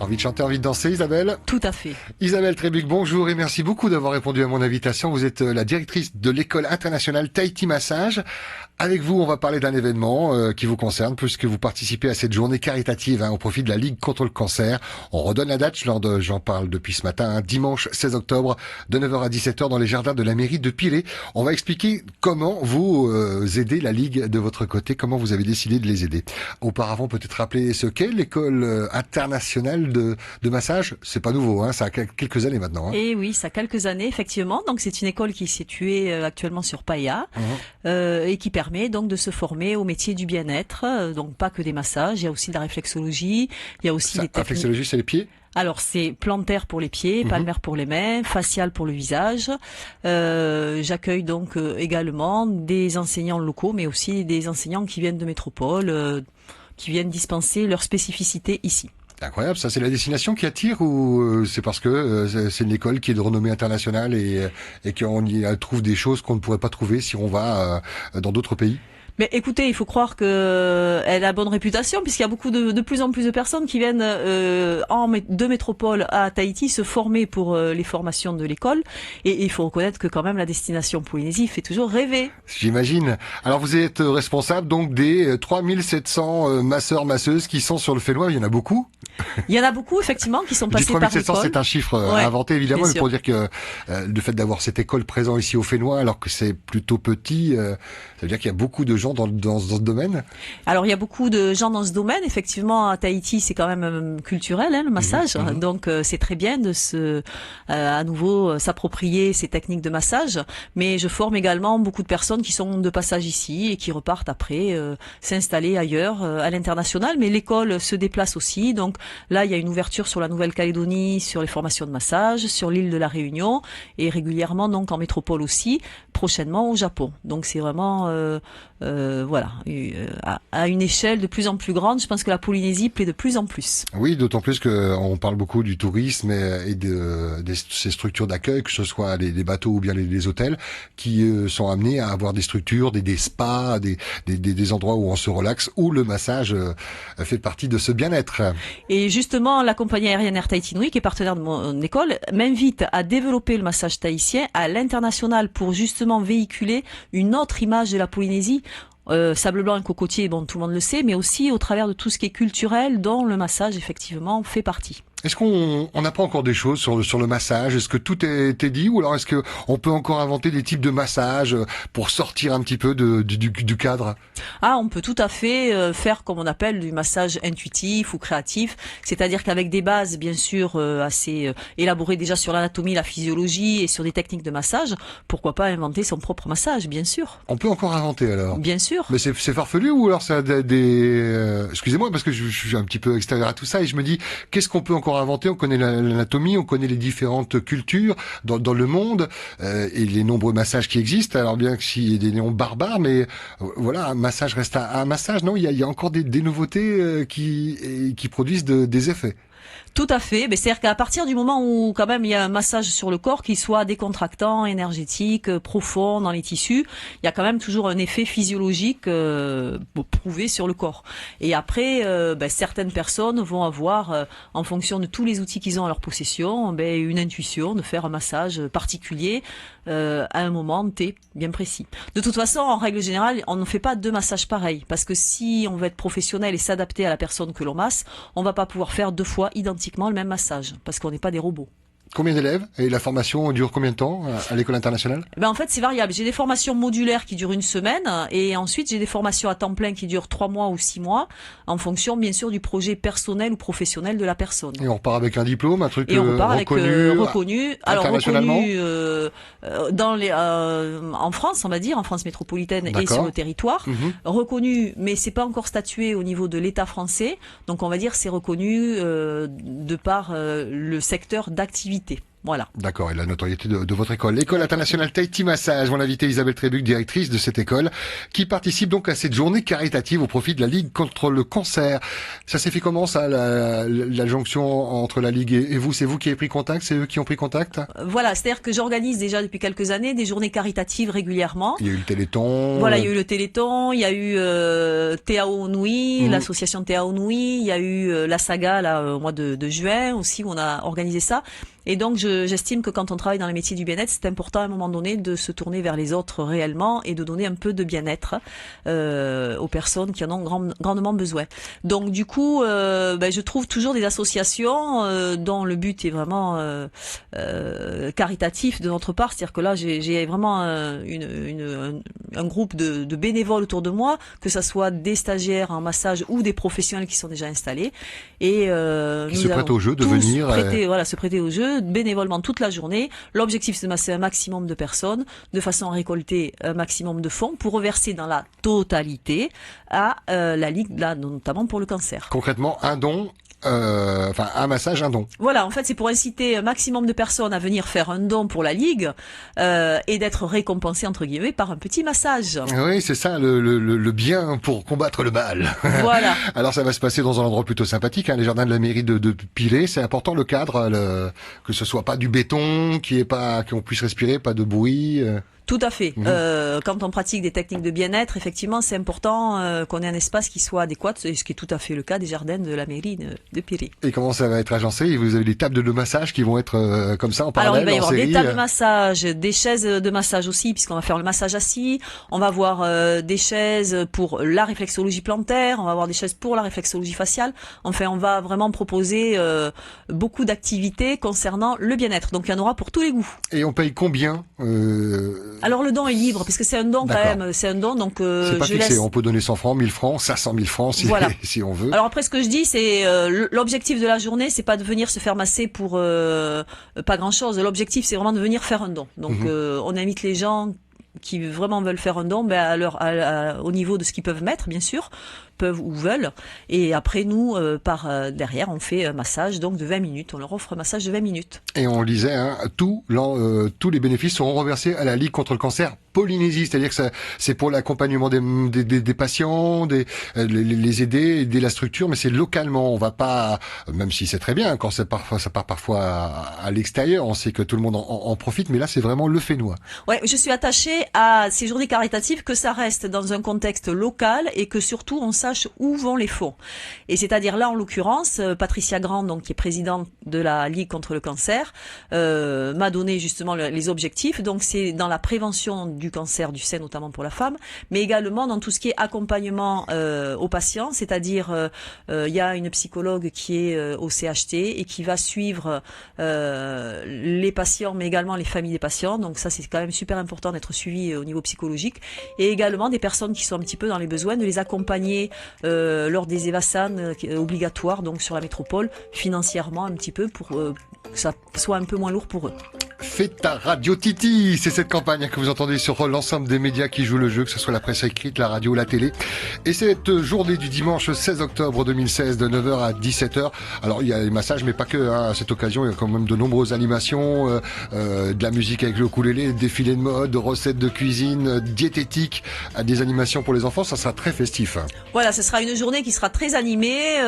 Envie de chanter, envie de danser, Isabelle? Tout à fait. Isabelle Trébuc, bonjour et merci beaucoup d'avoir répondu à mon invitation. Vous êtes la directrice de l'école internationale Tahiti Massage. Avec vous, on va parler d'un événement qui vous concerne puisque vous participez à cette journée caritative au profit de la Ligue contre le cancer. On redonne la date, j'en parle depuis ce matin, dimanche 16 octobre de 9h à 17h dans les jardins de la mairie de Pilé. On va expliquer comment vous aidez la Ligue de votre côté, comment vous avez décidé de les aider. Auparavant, peut-être rappeler ce qu'est l'école internationale de massage. C'est pas nouveau, ça a quelques années maintenant. Et oui, ça a quelques années, effectivement. Donc c'est une école qui est située actuellement sur Paia et qui permet donc de se former au métier du bien-être. Donc pas que des massages, il y a aussi de la réflexologie, il y a aussi des techniques. Réflexologie, c'est les pieds? Alors c'est plantaire pour les pieds, palmaire pour les mains, facial pour le visage. J'accueille donc également des enseignants locaux, mais aussi des enseignants qui viennent de métropole, qui viennent dispenser leur spécificité ici. Incroyable, ça c'est la destination qui attire ou c'est parce que c'est une école qui est de renommée internationale et qu'on y trouve des choses qu'on ne pourrait pas trouver si on va dans d'autres pays? Mais écoutez, il faut croire que elle a bonne réputation puisqu'il y a beaucoup de plus en plus de personnes qui viennent de métropole à Tahiti se former pour les formations de l'école. Et il faut reconnaître que quand même la destination Polynésie fait toujours rêver. J'imagine. Alors vous êtes responsable donc des 3700 masseurs masseuses qui sont sur le Fénois. Il y en a beaucoup. Il y en a beaucoup effectivement qui sont passés par l'école. 3700, c'est un chiffre inventé évidemment, mais pour dire que le fait d'avoir cette école présente ici au Fénois, alors que c'est plutôt petit, ça veut dire qu'il y a beaucoup de gens dans ce domaine. Alors il y a beaucoup de gens dans ce domaine. Effectivement, à Tahiti, c'est quand même culturel, le massage. Donc c'est très bien de à nouveau s'approprier ces techniques de massage. Mais je forme également beaucoup de personnes qui sont de passage ici et qui repartent après s'installer ailleurs à l'international. Mais l'école se déplace aussi. Donc là, il y a une ouverture sur la Nouvelle-Calédonie, sur les formations de massage, sur l'île de la Réunion et régulièrement donc en métropole aussi, prochainement au Japon. Donc c'est vraiment à une échelle de plus en plus grande. Je pense que la Polynésie plaît de plus en plus. Oui, d'autant plus qu'on parle beaucoup du tourisme et de ces structures d'accueil, que ce soit les bateaux ou bien les hôtels, qui sont amenés à avoir des structures, des spas, des endroits où on se relaxe, où le massage fait partie de ce bien-être. Et justement, la compagnie aérienne Air Tahiti Nui, qui est partenaire de mon école, m'invite à développer le massage tahitien à l'international pour justement véhiculer une autre image de la Polynésie. Sable blanc et cocotier, bon, tout le monde le sait, mais aussi au travers de tout ce qui est culturel, dont le massage, effectivement, fait partie. Est-ce qu'on n'a pas encore des choses sur le massage? Est-ce que tout est dit ou alors est-ce que on peut encore inventer des types de massages pour sortir un petit peu du cadre? Ah, on peut tout à fait faire comme on appelle du massage intuitif ou créatif, c'est-à-dire qu'avec des bases bien sûr assez élaborées déjà sur l'anatomie, la physiologie et sur des techniques de massage, pourquoi pas inventer son propre massage, bien sûr. On peut encore inventer alors? Bien sûr. Mais c'est farfelu ou alors ça a excusez-moi parce que je suis un petit peu extérieur à tout ça et je me dis qu'est-ce qu'on peut encore inventer? On connaît l'anatomie, on connaît les différentes cultures dans le monde et les nombreux massages qui existent. Alors bien que s'il y ait des noms barbares, mais voilà, un massage reste un massage. Non, il y a encore des nouveautés qui produisent des effets. Tout à fait. Mais c'est-à-dire qu'à partir du moment où quand même il y a un massage sur le corps qui soit décontractant, énergétique, profond dans les tissus, il y a quand même toujours un effet physiologique prouvé sur le corps. Et après, certaines personnes vont avoir, en fonction de tous les outils qu'ils ont à leur possession, une intuition de faire un massage particulier à un moment T bien précis. De toute façon, en règle générale, on ne fait pas deux massages pareils parce que si on veut être professionnel et s'adapter à la personne que l'on masse, on va pas pouvoir faire deux fois identiquement le même massage parce qu'on n'est pas des robots. Combien d'élèves? Et la formation dure combien de temps à l'école internationale? En fait, c'est variable. J'ai des formations modulaires qui durent une semaine et ensuite j'ai des formations à temps plein qui durent 3 mois ou 6 mois en fonction, bien sûr, du projet personnel ou professionnel de la personne. Et on repart avec un diplôme, un truc reconnu. Alors internationalement. reconnu en France, on va dire, en France métropolitaine et sur le territoire. Reconnu, mais c'est pas encore statué au niveau de l'État français. Donc on va dire c'est reconnu de par le secteur d'activité. Voilà. D'accord, et la notoriété de votre école. L'école internationale Tahiti Massage, mon invité Isabelle Trébuc, directrice de cette école, qui participe donc à cette journée caritative au profit de la Ligue contre le cancer. Ça s'est fait comment ça, la jonction entre la Ligue et vous? C'est vous qui avez pris contact? C'est eux qui ont pris contact? Voilà, c'est-à-dire que j'organise déjà depuis quelques années des journées caritatives régulièrement. Il y a eu le Téléthon. Voilà, il y a eu le Téléthon, il y a eu Te Ao Nui, l'association Te Ao Nui, il y a eu la saga là au mois de juin aussi où on a organisé ça. Et donc j'estime que quand on travaille dans les métiers du bien-être, c'est important à un moment donné de se tourner vers les autres réellement et de donner un peu de bien-être aux personnes qui en ont grandement besoin. Donc du coup, je trouve toujours des associations dont le but est vraiment caritatif de notre part. C'est-à-dire que là, j'ai vraiment un groupe de bénévoles autour de moi, que ça soit des stagiaires en massage ou des professionnels qui sont déjà installés. Et qui se prêtent au jeu de venir se prêter au jeu bénévolement toute la journée. L'objectif, c'est de masser un maximum de personnes de façon à récolter un maximum de fonds pour reverser dans la totalité à la Ligue, là, notamment pour le cancer. Concrètement, un don, un massage, un don. Voilà, en fait, c'est pour inciter un maximum de personnes à venir faire un don pour la Ligue et d'être récompensées, entre guillemets, par un petit massage. Oui, c'est ça, le bien pour combattre le mal. Voilà. Alors, ça va se passer dans un endroit plutôt sympathique, les jardins de la mairie de Pirée. C'est important, le cadre, que ce soit pas du béton, qu'on puisse respirer, pas de bruit. Tout à fait. Quand on pratique des techniques de bien-être, effectivement, c'est important qu'on ait un espace qui soit adéquat, ce qui est tout à fait le cas des jardins de la mairie de Pirée. Et comment ça va être agencé? Vous avez des tables de massage qui vont être comme ça en parallèle? Alors, il va y avoir série, des tables de massage, des chaises de massage aussi, puisqu'on va faire le massage assis. On va avoir des chaises pour la réflexologie plantaire, on va avoir des chaises pour la réflexologie faciale. Enfin, on va vraiment proposer beaucoup d'activités concernant le bien-être. Donc, il y en aura pour tous les goûts. Et on paye combien Alors le don est libre, puisque c'est un don quand même, c'est un don, donc c'est pas fixé, on peut donner 100 francs, 1000 francs, 500 000 francs si, voilà. si on veut. Alors après ce que je dis, c'est l'objectif de la journée, c'est pas de venir se faire masser pour pas grand chose. L'objectif c'est vraiment de venir faire un don. Donc on invite les gens qui vraiment veulent faire un don, au niveau de ce qu'ils peuvent mettre, bien sûr, peuvent ou veulent. Et après, nous, derrière, on fait un massage donc de 20 minutes. On leur offre un massage de 20 minutes. Et on lisait, tous les bénéfices seront reversés à la Ligue contre le cancer Polynésie. C'est-à-dire que c'est pour l'accompagnement des patients, les aider, aider la structure, mais c'est localement. On va pas, même si c'est très bien, quand ça part parfois à l'extérieur, on sait que tout le monde en profite, mais là, c'est vraiment le Fénois. Ouais, je suis attachée à ces journées caritatives, que ça reste dans un contexte local et que surtout on sache où vont les fonds. Et c'est-à-dire là, en l'occurrence, Patricia Grand, donc qui est présidente de la Ligue contre le cancer, m'a donné justement les objectifs. Donc c'est dans la prévention du cancer du sein, notamment pour la femme, mais également dans tout ce qui est accompagnement aux patients, c'est-à-dire il y a une psychologue qui est au CHT et qui va suivre les patients, mais également les familles des patients. Donc ça, c'est quand même super important d'être suivi au niveau psychologique, et également des personnes qui sont un petit peu dans les besoins, de les accompagner lors des EVASAN obligatoires, donc sur la métropole, financièrement un petit peu pour que ça soit un peu moins lourd pour eux. Fais ta radio Titi, c'est cette campagne que vous entendez sur l'ensemble des médias qui jouent le jeu, que ce soit la presse écrite, la radio, la télé. Et cette journée du dimanche 16 octobre 2016 de 9h à 17h. Alors il y a les massages, mais pas que. À cette occasion, il y a quand même de nombreuses animations, de la musique avec le ukulélé, défilés de mode, recettes de cuisine, diététique, des animations pour les enfants. Ça sera très festif. Voilà, ce sera une journée qui sera très animée.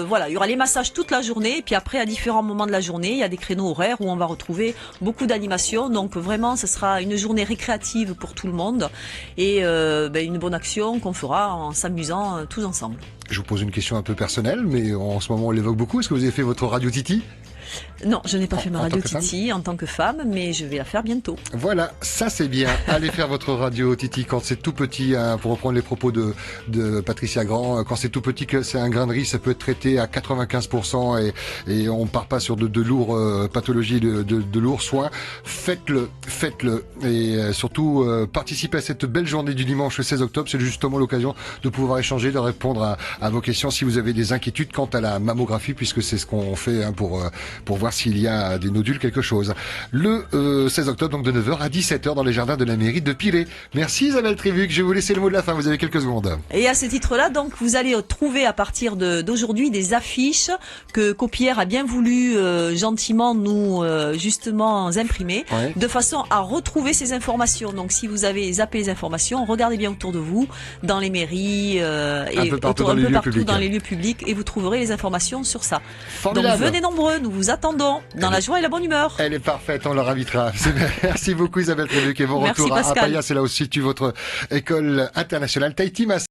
Voilà, il y aura les massages toute la journée, puis après à différents moments de la journée, il y a des créneaux horaires où on va retrouver beaucoup d'animation, donc vraiment ce sera une journée récréative pour tout le monde et une bonne action qu'on fera en s'amusant tous ensemble. Je vous pose une question un peu personnelle, mais en ce moment on l'évoque beaucoup. Est-ce que vous avez fait votre radio Titi? Non, je n'ai pas fait ma radio Titi en tant que femme, mais je vais la faire bientôt. Voilà, ça c'est bien. Allez faire votre radio Titi quand c'est tout petit, pour reprendre les propos de Patricia Grand, quand c'est tout petit, que c'est un grain de riz, ça peut être traité à 95% et on part pas sur de lourdes pathologies, de lourds soins. Faites-le. Et surtout, participez à cette belle journée du dimanche 16 octobre. C'est justement l'occasion de pouvoir échanger, de répondre à vos questions si vous avez des inquiétudes quant à la mammographie, puisque c'est ce qu'on fait pour pour voir s'il y a des nodules, quelque chose. Le 16 octobre, donc de 9h à 17h dans les jardins de la mairie de Pilet. Merci Isabelle Trévuc, je vais vous laisser le mot de la fin, vous avez quelques secondes. Et à ce titre-là, donc, vous allez trouver à partir d'aujourd'hui des affiches que Copière a bien voulu gentiment nous justement imprimer, de façon à retrouver ces informations. Donc si vous avez zappé les informations, regardez bien autour de vous, dans les mairies et un peu partout dans les lieux publics, et vous trouverez les informations sur ça. Formidable. Donc venez nombreux, nous vous attendons dans la joie et la bonne humeur. Elle est parfaite, on leur invitera. Merci beaucoup Isabelle Trévuc, et bon Merci, retour à Pascal. Paya, c'est là où se situe votre école internationale Tahiti Massage.